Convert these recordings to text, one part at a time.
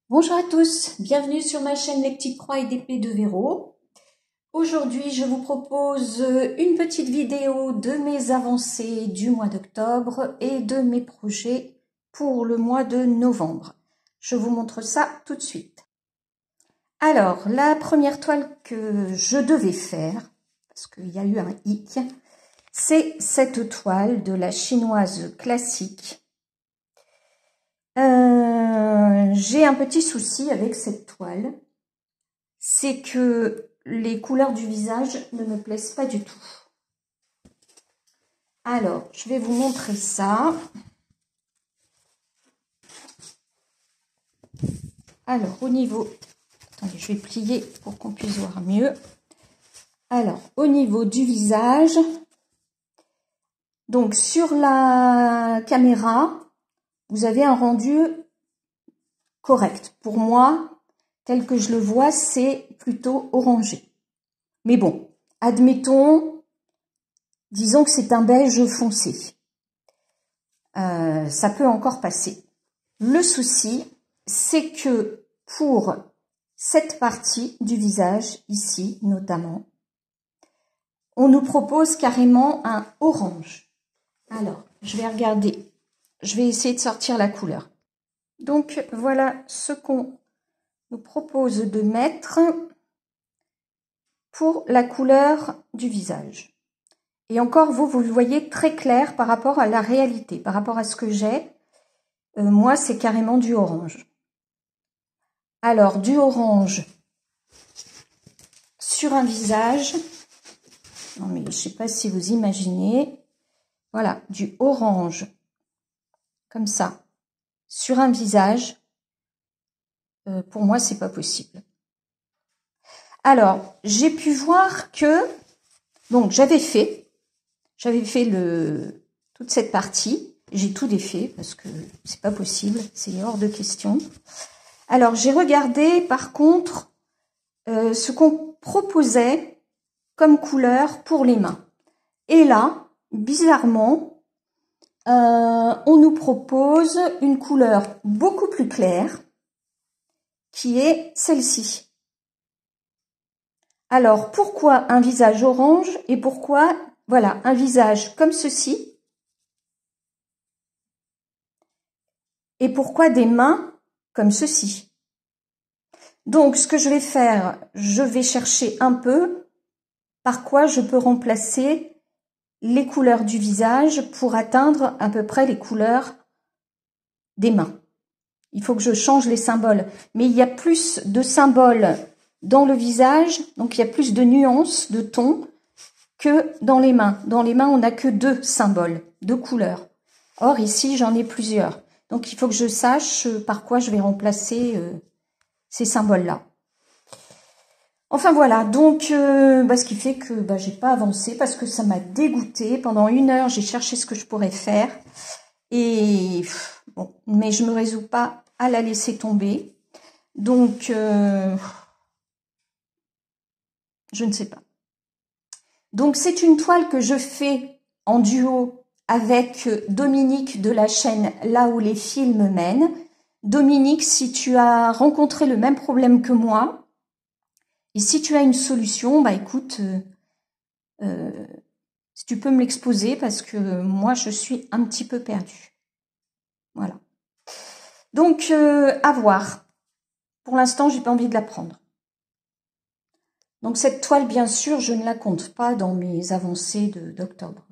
Bonjour à tous, bienvenue sur ma chaîne Les Petites Croix et d'Épée de Verrou. Aujourd'hui, je vous propose une petite vidéo de mes avancées du mois d'octobre et de mes projets pour le mois de novembre. Je vous montre ça tout de suite. Alors, la première toile que je devais faire, parce qu'il y a eu un hic, c'est cette toile de la chinoise classique. J'ai un petit souci avec cette toile, c'est que les couleurs du visage ne me plaisent pas du tout. Alors, je vais vous montrer ça. Alors, au niveau... Attendez, je vais plier pour qu'on puisse voir mieux. Alors, au niveau du visage, donc sur la caméra, vous avez un rendu correct. Pour moi, tel que je le vois, c'est plutôt orangé. Mais bon, admettons, disons que c'est un beige foncé. Ça peut encore passer. Le souci, c'est que pour cette partie du visage, ici notamment, on nous propose carrément un orange. Alors, je vais regarder. Je vais essayer de sortir la couleur. Donc, voilà ce qu'on nous propose de mettre pour la couleur du visage. Et encore, vous le voyez très clair par rapport à la réalité, par rapport à ce que j'ai. Moi, c'est carrément du orange. Alors, du orange sur un visage. Non, mais je ne sais pas si vous imaginez. Voilà, du orange, comme ça, sur un visage. Pour moi, c'est pas possible. Alors, j'ai pu voir que... Donc, j'avais fait toute cette partie. J'ai tout défait parce que c'est pas possible, c'est hors de question. Alors, j'ai regardé, par contre, ce qu'on proposait comme couleur pour les mains. Et là, bizarrement, on nous propose une couleur beaucoup plus claire, qui est celle-ci. Alors, pourquoi un visage orange et pourquoi, voilà, un visage comme ceci? Et pourquoi des mains comme ceci? Donc, ce que je vais faire, je vais chercher un peu par quoi je peux remplacer les couleurs du visage pour atteindre à peu près les couleurs des mains. Il faut que je change les symboles. Mais il y a plus de symboles dans le visage, donc il y a plus de nuances, de tons, que dans les mains. Dans les mains, on n'a que 2 symboles, 2 couleurs. Or, ici, j'en ai plusieurs. Donc, il faut que je sache par quoi je vais remplacer ces symboles-là. Enfin, voilà. Donc, ce qui fait que j'ai pas avancé parce que ça m'a dégoûté. Pendant 1 heure, j'ai cherché ce que je pourrais faire. Et bon, mais je me résous pas à la laisser tomber. Donc, je ne sais pas. Donc, c'est une toile que je fais en duo avec Dominique de la chaîne Là où les films mènent. Dominique, si tu as rencontré le même problème que moi, et si tu as une solution, écoute, si tu peux me l'exposer parce que moi, je suis un petit peu perdue. Voilà. Donc, à voir. Pour l'instant, j'ai pas envie de la prendre. Donc, cette toile, bien sûr, je ne la compte pas dans mes avancées d'octobre.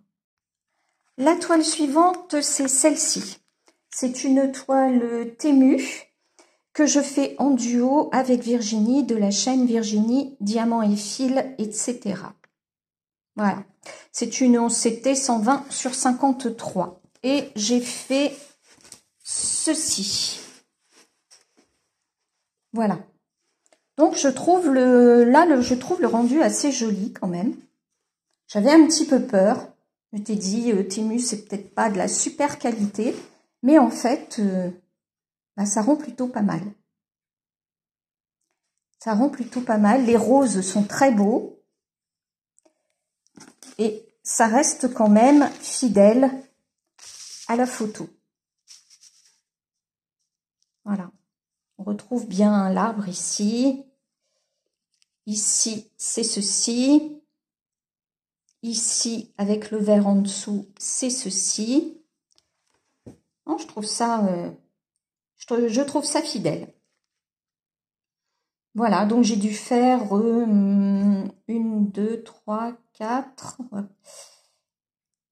La toile suivante, c'est celle-ci. C'est une toile Temu que je fais en duo avec Virginie de la chaîne Virginie Diamant et Fil, etc. Voilà. C'est une 11CT 120 sur 53. Et j'ai fait ceci. Voilà. Donc, je trouve je trouve le rendu assez joli quand même. J'avais un petit peu peur. Je t'ai dit, Temu, c'est peut-être pas de la super qualité. Mais en fait, ça rend plutôt pas mal. Ça rend plutôt pas mal. Les roses sont très beaux. Et ça reste quand même fidèle à la photo. Voilà. On retrouve bien l'arbre ici. Ici, c'est ceci. Ici, avec le vert en dessous, c'est ceci. Non, je trouve ça, je trouve ça fidèle. Voilà, donc j'ai dû faire 1, 2, 3, 4.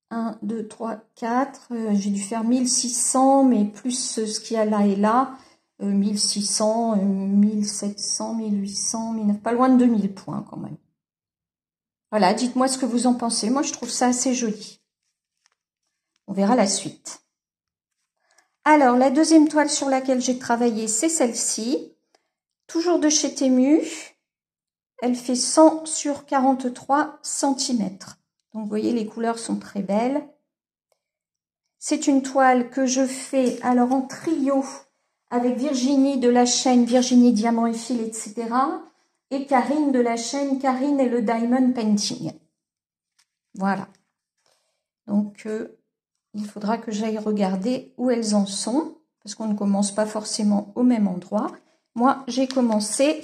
1, 2, 3, 4. J'ai dû faire 1600, mais plus ce qu'il y a là et là. 1600, 1700, 1800, 1900, pas loin de 2000 points quand même. Voilà, dites-moi ce que vous en pensez. Moi, je trouve ça assez joli. On verra la suite. Alors, la deuxième toile sur laquelle j'ai travaillé, c'est celle-ci. Toujours de chez Temu. Elle fait 100 sur 43 cm. Donc, vous voyez, les couleurs sont très belles. C'est une toile que je fais alors en trio avec Virginie de la chaîne Virginie Diamant et Fil, etc. et Karine de la chaîne Karine et le Diamond Painting. Voilà. Donc, il faudra que j'aille regarder où elles en sont, parce qu'on ne commence pas forcément au même endroit. Moi, j'ai commencé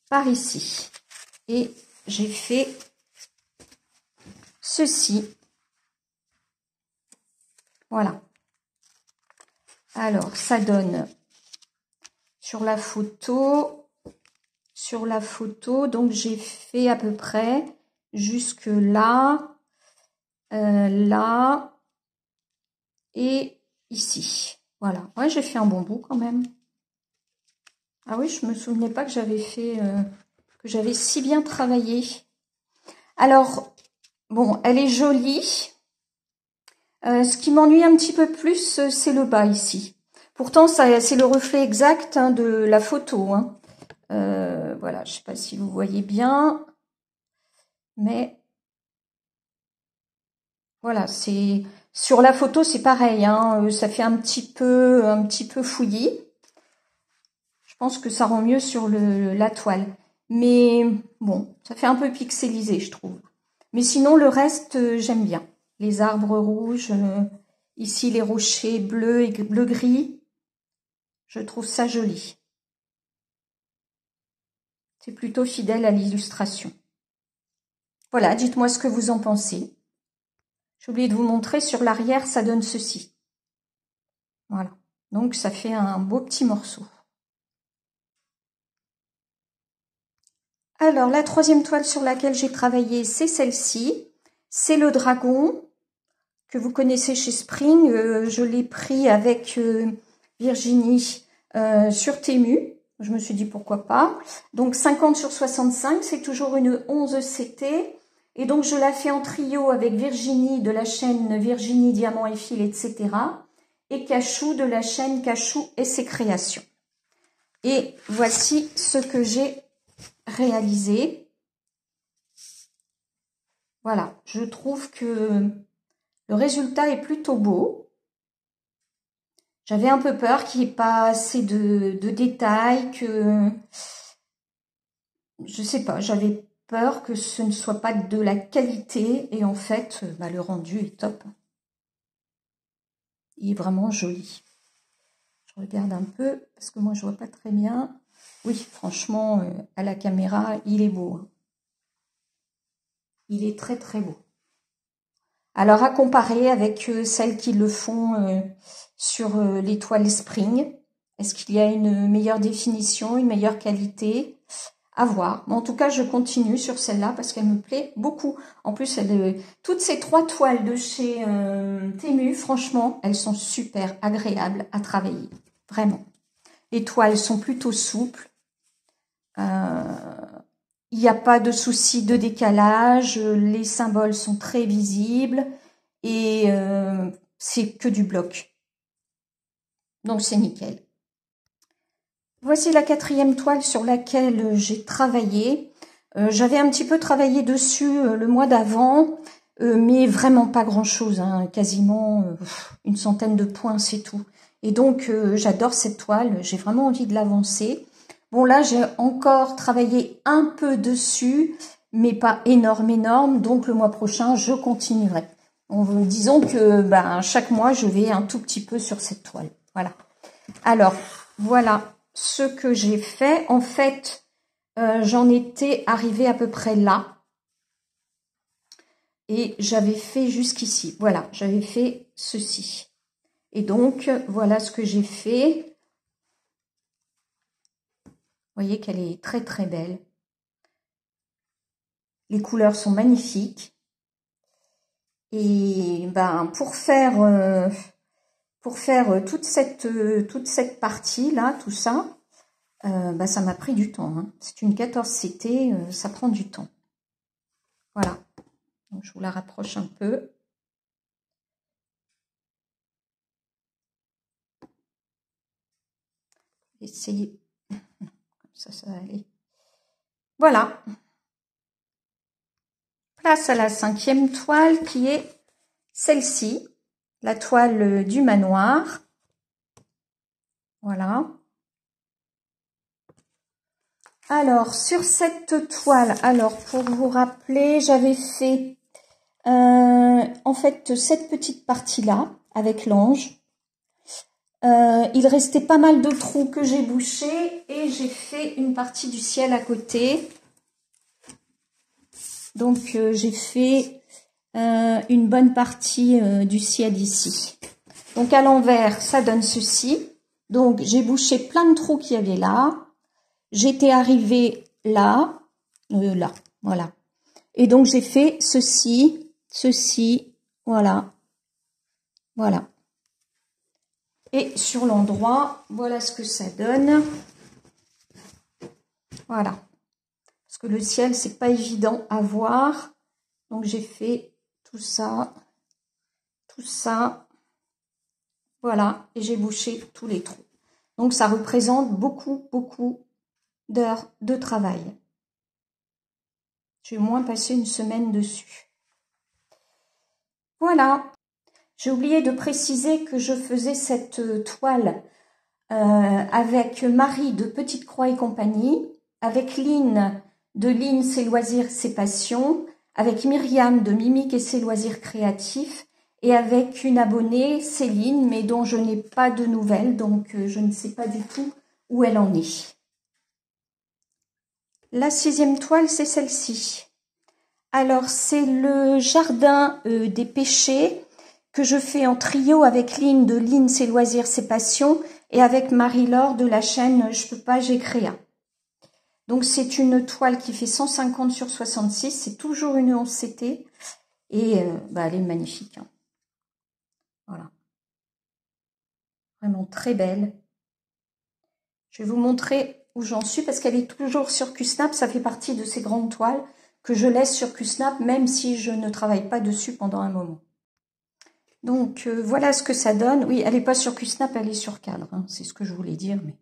par ici. Et j'ai fait ceci. Voilà. Alors, ça donne sur la photo, donc j'ai fait à peu près jusque là, là et ici. Voilà. Ouais, j'ai fait un bon bout quand même. Ah oui, je me souvenais pas que j'avais fait, que j'avais si bien travaillé. Alors, bon, elle est jolie. Ce qui m'ennuie un petit peu plus, c'est le bas ici. Pourtant, c'est le reflet exact hein, de la photo. Hein. Voilà, je sais pas si vous voyez bien, mais voilà, c'est sur la photo, c'est pareil. Hein, ça fait un petit peu fouillis. Je pense que ça rend mieux sur la toile, mais bon, ça fait un peu pixelisé, je trouve. Mais sinon, le reste, j'aime bien. Les arbres rouges, ici les rochers bleus et bleu-gris. Je trouve ça joli. C'est plutôt fidèle à l'illustration. Voilà, dites-moi ce que vous en pensez. J'ai oublié de vous montrer, sur l'arrière, ça donne ceci. Voilà, donc ça fait un beau petit morceau. Alors, la troisième toile sur laquelle j'ai travaillé, c'est celle-ci. C'est le dragon que vous connaissez chez Spring. Je l'ai pris avec Virginie sur Temu. Je me suis dit pourquoi pas. Donc 50 sur 65, c'est toujours une 11 CT. Et donc je la fais en trio avec Virginie de la chaîne Virginie Diamant et Fil, etc. Et Cachou de la chaîne Cachou et ses créations. Et voici ce que j'ai réalisé. Voilà, je trouve que le résultat est plutôt beau. J'avais un peu peur qu'il n'y ait pas assez de détails, que... Je sais pas, j'avais peur que ce ne soit pas de la qualité. Et en fait, bah, le rendu est top. Il est vraiment joli. Je regarde un peu, parce que moi je vois pas très bien. Oui, franchement, à la caméra, il est beau. Il est très très beau. Alors, à comparer avec celles qui le font sur les toiles Spring, est-ce qu'il y a une meilleure définition, une meilleure qualité? À voir. Mais en tout cas, je continue sur celle-là parce qu'elle me plaît beaucoup. En plus, toutes ces trois toiles de chez Temu, franchement, elles sont super agréables à travailler. Vraiment. Les toiles sont plutôt souples. Il n'y a pas de souci de décalage. Les symboles sont très visibles. Et c'est que du bloc. Donc, c'est nickel. Voici la quatrième toile sur laquelle j'ai travaillé. J'avais un petit peu travaillé dessus le mois d'avant, mais vraiment pas grand-chose, hein, quasiment une centaine de points, c'est tout. Et donc, j'adore cette toile, j'ai vraiment envie de l'avancer. Bon, là, j'ai encore travaillé un peu dessus, mais pas énorme, donc le mois prochain, je continuerai. Disons que chaque mois, je vais un tout petit peu sur cette toile. Voilà. Alors, voilà ce que j'ai fait, en fait, j'en étais arrivée à peu près là. Et j'avais fait jusqu'ici. Voilà, j'avais fait ceci. Et donc, voilà ce que j'ai fait. Vous voyez qu'elle est très très belle. Les couleurs sont magnifiques. Et ben pour faire toute cette partie là, tout ça, ben, ça m'a pris du temps. Hein. C'est une 14 CT, ça prend du temps. Voilà. Donc je vous la rapproche un peu. Essayez. Comme ça va aller. Voilà. Place à la 5e toile qui est celle-ci, la toile du manoir. Voilà. Alors, sur cette toile, alors pour vous rappeler, j'avais fait en fait cette petite partie-là avec l'ange. Il restait pas mal de trous que j'ai bouchés et j'ai fait une partie du ciel à côté. Donc, j'ai fait une bonne partie du ciel ici. Donc, à l'envers, ça donne ceci. Donc, j'ai bouché plein de trous qu'il y avait là. J'étais arrivée là, voilà. Et donc, j'ai fait ceci, voilà, voilà. Et sur l'endroit, voilà ce que ça donne. Voilà. Parce que le ciel, c'est pas évident à voir. Donc, j'ai fait tout ça. Voilà. Et j'ai bouché tous les trous. Donc, ça représente beaucoup d'heures de travail. J'ai au moins passé une semaine dessus. Voilà. J'ai oublié de préciser que je faisais cette toile avec Marie de Petite Croix et compagnie, avec Lynn de Lynn, ses loisirs, ses passions, avec Myriam de Mimique et ses loisirs créatifs, et avec une abonnée, Céline, mais dont je n'ai pas de nouvelles, donc je ne sais pas du tout où elle en est. La 6e toile, c'est celle-ci. Alors, c'est le jardin des péchés que je fais en trio avec Lynn de Lynn, ses loisirs, ses passions, et avec Marie-Laure de la chaîne Je peux pas, j'ai créa. Donc, c'est une toile qui fait 150 sur 66. C'est toujours une 11 CT. Et elle est magnifique. Hein. Voilà. Vraiment très belle. Je vais vous montrer où j'en suis parce qu'elle est toujours sur QSnap. Ça fait partie de ces grandes toiles que je laisse sur QSnap même si je ne travaille pas dessus pendant un moment. Donc, voilà ce que ça donne. Oui, elle n'est pas sur QSnap, elle est sur cadre. Hein. C'est ce que je voulais dire. Mais...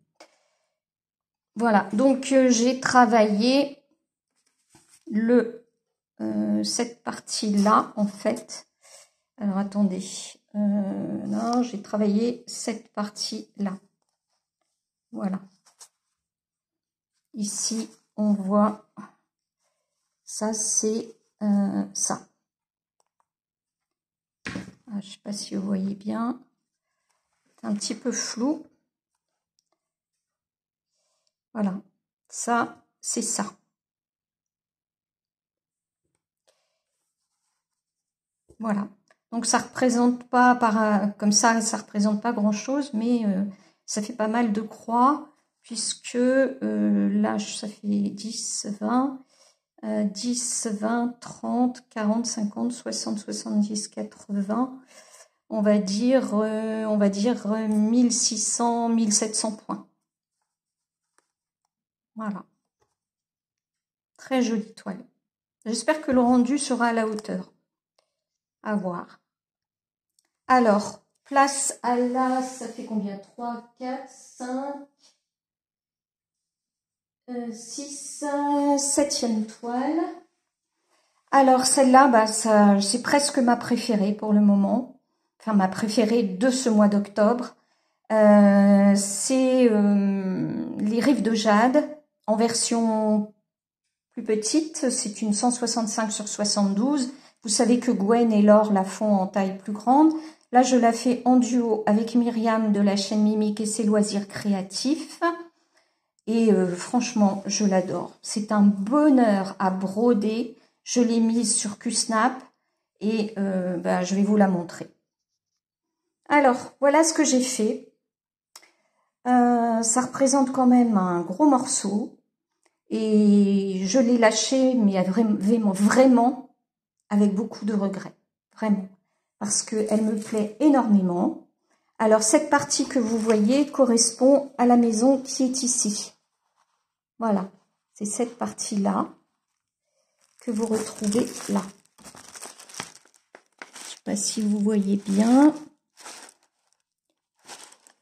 Voilà, donc j'ai travaillé cette partie-là, en fait. Alors, attendez. Non, j'ai travaillé cette partie-là. Voilà. Ici, on voit... Ça, c'est ça. Je ne sais pas si vous voyez bien. C'est un petit peu flou. Voilà. Ça, c'est ça. Voilà. Donc, ça représente pas, comme ça représente pas grand-chose, mais ça fait pas mal de croix, puisque là, ça fait 10, 20, 10, 20, 30, 40, 50, 60, 70, 80... On va dire 1600, 1700 points. Voilà. Très jolie toile. J'espère que le rendu sera à la hauteur. À voir. Alors, place à la... Ça fait combien? 3, 4, 5, 6, 7e toile. Alors, celle-là, c'est presque ma préférée pour le moment. Enfin, ma préférée de ce mois d'octobre. C'est les Rives de Jade en version plus petite. C'est une 165 sur 72. Vous savez que Gwen et Laure la font en taille plus grande. Là, je la fais en duo avec Myriam de la chaîne Mimique et ses loisirs créatifs. Et franchement, je l'adore. C'est un bonheur à broder. Je l'ai mise sur Q-Snap et je vais vous la montrer. Alors, voilà ce que j'ai fait. Ça représente quand même un gros morceau. Et je l'ai lâché, mais vraiment avec beaucoup de regrets. Vraiment. Parce qu'elle me plaît énormément. Alors, cette partie que vous voyez correspond à la maison qui est ici. Voilà. C'est cette partie-là que vous retrouvez là. Je ne sais pas si vous voyez bien.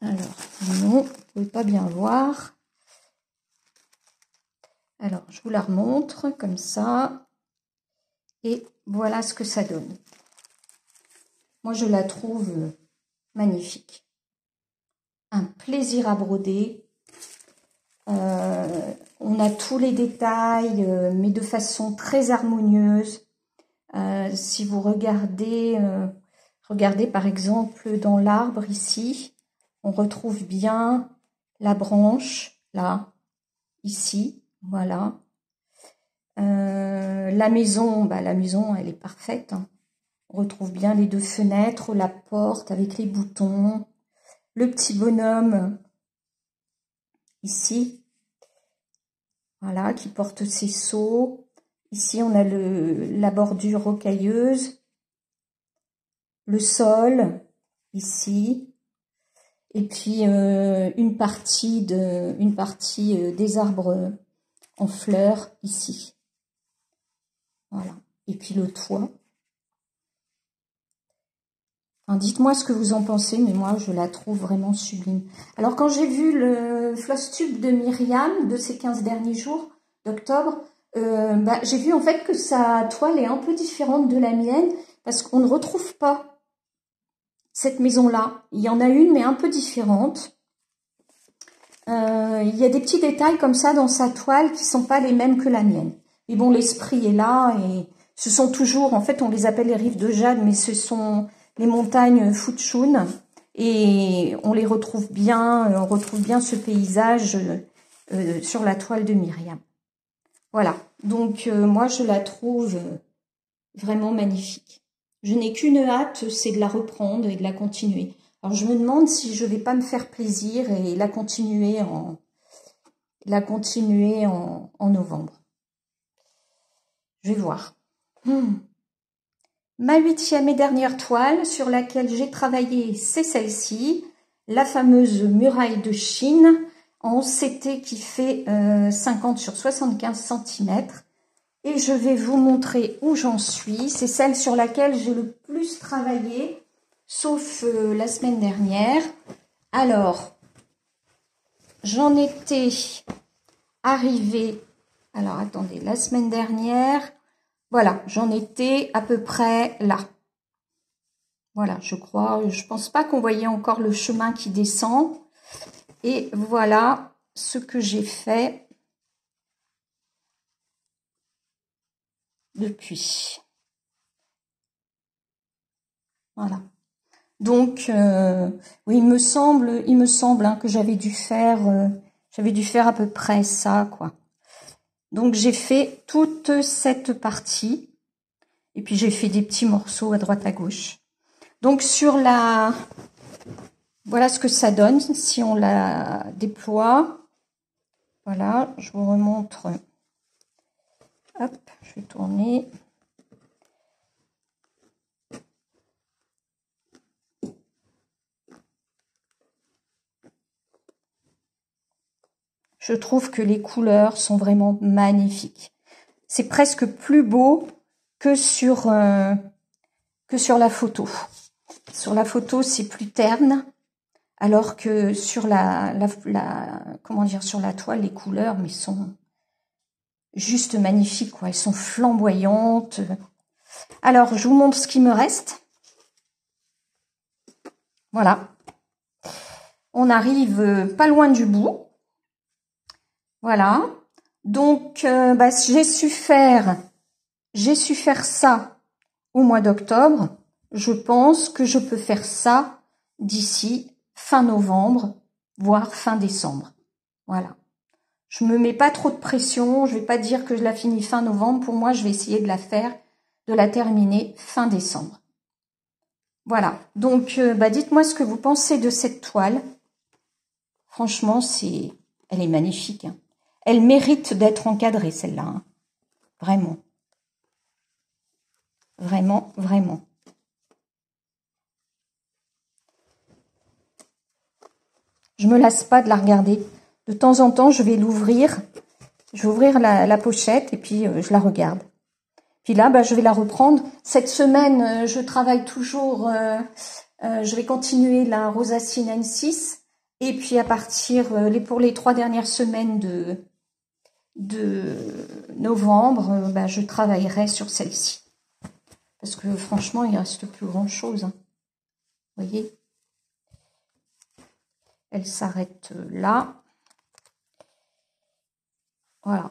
Alors, non, vous ne pouvez pas bien voir. Alors, je vous la remontre comme ça. Et voilà ce que ça donne. Moi, je la trouve magnifique. Un plaisir à broder. On a tous les détails, mais de façon très harmonieuse. Si vous regardez, regardez par exemple dans l'arbre ici, on retrouve bien la branche, là, ici, voilà. La maison, elle est parfaite. Hein. On retrouve bien les deux fenêtres, la porte avec les boutons, le petit bonhomme ici, voilà, qui porte ses seaux. Ici, on a la bordure rocailleuse, le sol, ici, et puis une partie des arbres en fleurs, ici. Voilà. Et puis le toit. Enfin, dites-moi ce que vous en pensez, mais moi, je la trouve vraiment sublime. Alors, quand j'ai vu le floss tube de Myriam, de ces 15 derniers jours d'octobre, j'ai vu en fait que sa toile est un peu différente de la mienne, parce qu'on ne retrouve pas cette maison-là. Il y en a une, mais un peu différente. Il y a des petits détails comme ça dans sa toile qui sont pas les mêmes que la mienne. Mais bon, l'esprit est là, et ce sont toujours, en fait, on les appelle les rives de jade, mais ce sont les montagnes Futchun, et on les retrouve bien, on retrouve bien ce paysage sur la toile de Myriam. Voilà, donc moi je la trouve vraiment magnifique. Je n'ai qu'une hâte, c'est de la reprendre et de la continuer. Alors je me demande si je vais pas me faire plaisir et la continuer en novembre. Je vais voir. Ma 8e et dernière toile sur laquelle j'ai travaillé, c'est celle-ci, la fameuse muraille de Chine en CT qui fait 50 sur 75 cm. Et je vais vous montrer où j'en suis. C'est celle sur laquelle j'ai le plus travaillé, sauf la semaine dernière. Alors, j'en étais arrivée, alors attendez, la semaine dernière... Voilà, j'en étais à peu près là. Voilà, je pense pas qu'on voyait encore le chemin qui descend. Et voilà ce que j'ai fait depuis. Voilà. Donc, oui, il me semble que j'avais dû faire à peu près ça, quoi. Donc, j'ai fait toute cette partie. Et puis, j'ai fait des petits morceaux à droite à gauche. Donc, voilà ce que ça donne si on la déploie. Voilà, je vous remontre. Hop, je vais tourner. Je trouve que les couleurs sont vraiment magnifiques. C'est presque plus beau que sur la photo. Sur la photo, c'est plus terne, alors que sur sur la toile, les couleurs, mais sont juste magnifiques, quoi. Elles sont flamboyantes. Alors, je vous montre ce qui me reste. Voilà. On arrive pas loin du bout. Voilà. Donc, j'ai su faire ça au mois d'octobre. Je pense que je peux faire ça d'ici fin novembre, voire fin décembre. Voilà. Je me mets pas trop de pression. Je vais pas dire que je la finis fin novembre. Pour moi, je vais essayer de la terminer fin décembre. Voilà. Donc, dites-moi ce que vous pensez de cette toile. Franchement, elle est magnifique. Hein. Elle mérite d'être encadrée, celle-là. Hein. Vraiment. Vraiment, vraiment. Je me lasse pas de la regarder. De temps en temps, je vais l'ouvrir. Je vais ouvrir la pochette et puis je la regarde. Puis là, je vais la reprendre. Cette semaine, je travaille toujours. Je vais continuer la Rosacea N6. Et puis à partir pour les 3 dernières semaines de novembre, je travaillerai sur celle-ci. Parce que franchement, il ne reste plus grand-chose. Hein. Vous voyez ? Elle s'arrête là. Voilà.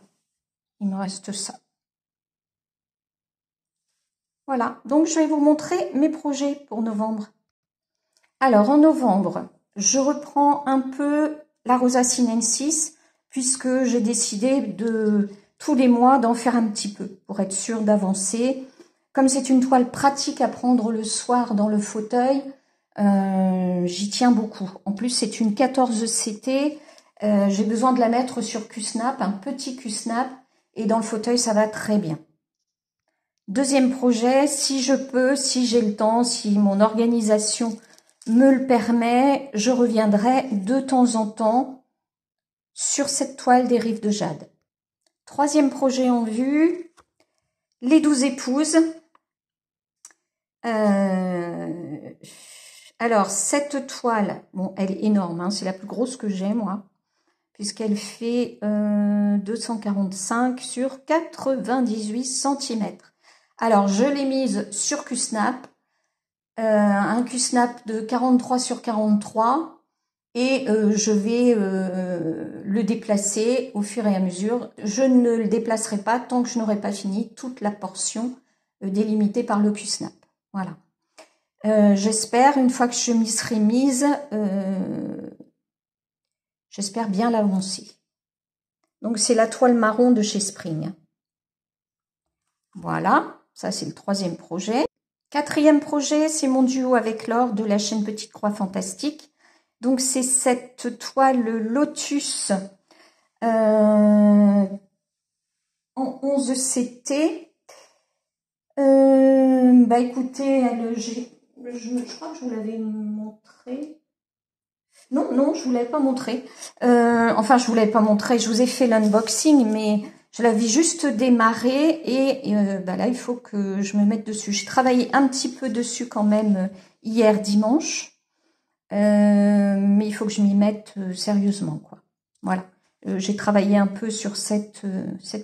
Il me reste ça. Voilà. Donc, je vais vous montrer mes projets pour novembre. Alors, en novembre, je reprends un peu la Rosacea N6 puisque j'ai décidé de tous les mois d'en faire un petit peu pour être sûre d'avancer. Comme c'est une toile pratique à prendre le soir dans le fauteuil, j'y tiens beaucoup. En plus, c'est une 14 CT. J'ai besoin de la mettre sur Q-Snap, un petit Q-Snap. Et dans le fauteuil, ça va très bien. Deuxième projet, si je peux, si j'ai le temps, si mon organisation me le permet, je reviendrai de temps en temps sur cette toile des Rives de Jade. Troisième projet en vue, les 12 épouses. Alors, cette toile, bon, elle est énorme, hein, c'est la plus grosse que j'ai, moi, puisqu'elle fait 245 sur 98 cm. Alors, je l'ai mise sur Q-Snap, un Q-Snap de 43 sur 43, et je vais le déplacer au fur et à mesure. Je ne le déplacerai pas tant que je n'aurai pas fini toute la portion délimitée par le Q-Snap. Voilà. J'espère, une fois que je m'y serai mise, j'espère bien l'avancer. Donc, c'est la toile marron de chez Spring. Voilà, ça c'est le troisième projet. Quatrième projet, c'est mon duo avec Laure de la chaîne Petite Croix Fantastique. Donc, c'est cette toile Lotus en 11 CT. Écoutez, je crois que je vous l'avais montré. Non, je vous l'avais pas montré. Enfin, je vous l'avais pas montré. Je vous ai fait l'unboxing, mais je l'avais juste démarré et là, il faut que je me mette dessus. J'ai travaillé un petit peu dessus quand même hier dimanche, mais il faut que je m'y mette sérieusement, quoi. Voilà. J'ai travaillé un peu sur cette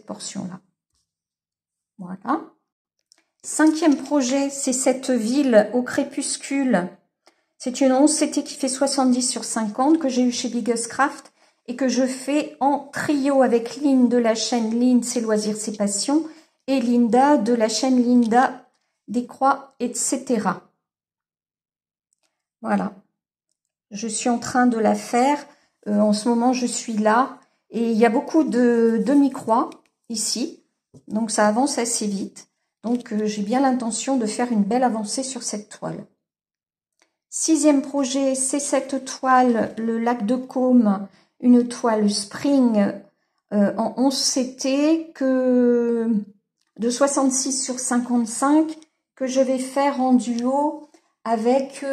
portion-là. Voilà. Cinquième projet, c'est cette ville au crépuscule. C'est une 11 CT qui fait 70 sur 50 que j'ai eu chez Biggest Craft et que je fais en trio avec Lynn de la chaîne Lynn, ses loisirs, ses passions et Linda de la chaîne Linda des croix, etc. Voilà. Je suis en train de la faire. En ce moment, je suis là et il y a beaucoup de demi-croix ici. Donc, ça avance assez vite. Donc, j'ai bien l'intention de faire une belle avancée sur cette toile. Sixième projet, c'est cette toile, le lac de Caume, une toile Spring en 11 CT de 66 sur 55 que je vais faire en duo avec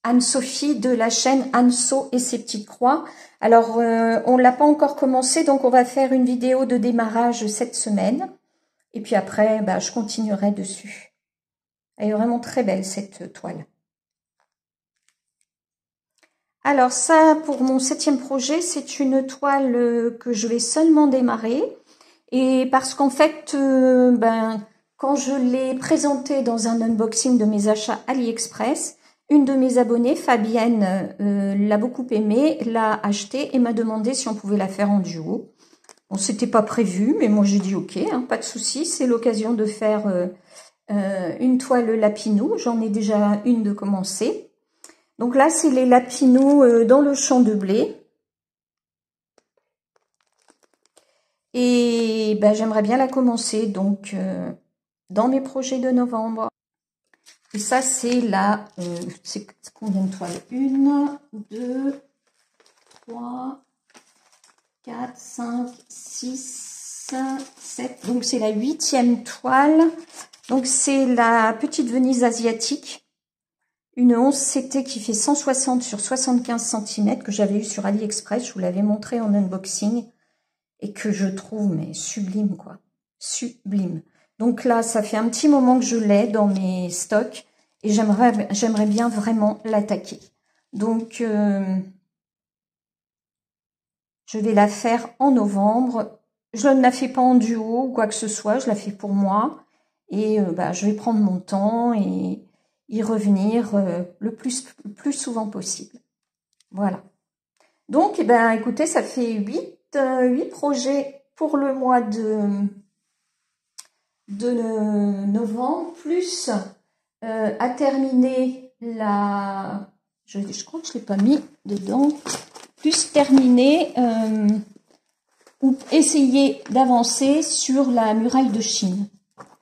Anne-Sophie de la chaîne Anne-So et ses petites croix. Alors, on l'a pas encore commencé, donc on va faire une vidéo de démarrage cette semaine. Et puis après, je continuerai dessus. Elle est vraiment très belle, cette toile. Alors ça, pour mon 7e projet, c'est une toile que je vais seulement démarrer. Et parce qu'en fait, quand je l'ai présentée dans un unboxing de mes achats AliExpress, une de mes abonnées, Fabienne, l'a beaucoup aimée, l'a achetée et m'a demandé si on pouvait la faire en duo. Bon, c'était pas prévu, mais moi j'ai dit ok, hein, pas de souci. C'est l'occasion de faire une toile Lapinou. J'en ai déjà une de commencer. Donc là, c'est les Lapinous dans le champ de blé. Et ben, j'aimerais bien la commencer, donc dans mes projets de novembre. Et ça, c'est la... c'est combien de toiles? 1, 2, 3, 4, 5, 6, 7. Donc, c'est la 8e toile. Donc, c'est la petite Venise asiatique. Une 11 CT qui fait 160 sur 75 cm que j'avais eu sur AliExpress. Je vous l'avais montré en unboxing. Et que je trouve, mais sublime, quoi. Sublime. Donc là, ça fait un petit moment que je l'ai dans mes stocks. Et j'aimerais bien vraiment l'attaquer. Donc, je vais la faire en novembre. Je ne la fais pas en duo ou quoi que ce soit. Je la fais pour moi. Et bah, je vais prendre mon temps et y revenir le plus souvent possible. Voilà. Donc, eh ben, écoutez, ça fait 8 projets pour le mois de novembre, plus à terminer la... Je crois que je ne l'ai pas mis dedans. Plus terminer ou essayer d'avancer sur la muraille de Chine.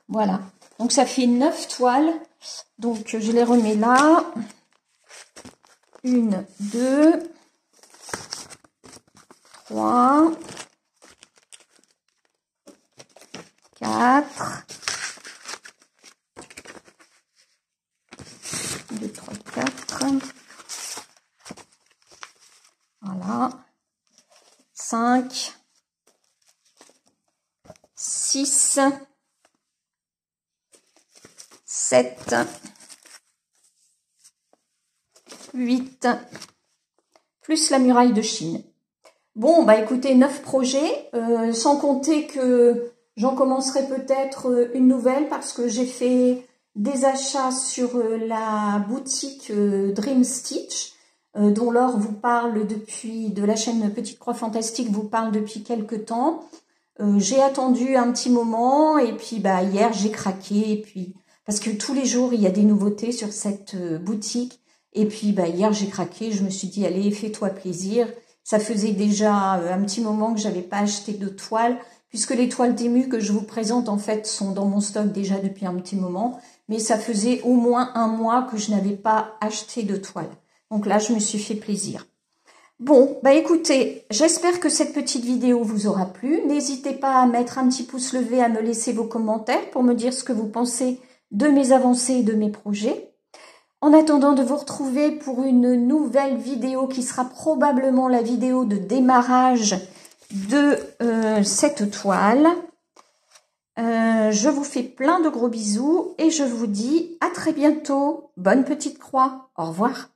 Voilà. Donc, ça fait 9 toiles. Donc, je les remets là. 1, 2, 3, 4, 2, 3, 4, voilà, 5, 6, 7, 8, plus la muraille de Chine. Bon, bah écoutez, 9 projets, sans compter que j'en commencerai peut-être une nouvelle parce que j'ai fait des achats sur la boutique Dream Stitch, dont Laure vous parle depuis, de la chaîne Petite Croix Fantastique, vous parle depuis quelques temps. J'ai attendu un petit moment et puis bah hier j'ai craqué, et puis parce que tous les jours il y a des nouveautés sur cette boutique. Et puis bah hier j'ai craqué, je me suis dit allez, fais-toi plaisir. Ça faisait déjà un petit moment que j'avais pas acheté de toiles, puisque les toiles Temu que je vous présente en fait sont dans mon stock déjà depuis un petit moment, mais ça faisait au moins un mois que je n'avais pas acheté de toiles. Donc là je me suis fait plaisir. Bon, bah écoutez, j'espère que cette petite vidéo vous aura plu. N'hésitez pas à mettre un petit pouce levé, à me laisser vos commentaires pour me dire ce que vous pensez de mes avancées et de mes projets. En attendant de vous retrouver pour une nouvelle vidéo qui sera probablement la vidéo de démarrage de cette toile, je vous fais plein de gros bisous et je vous dis à très bientôt. Bonne petite croix. Au revoir.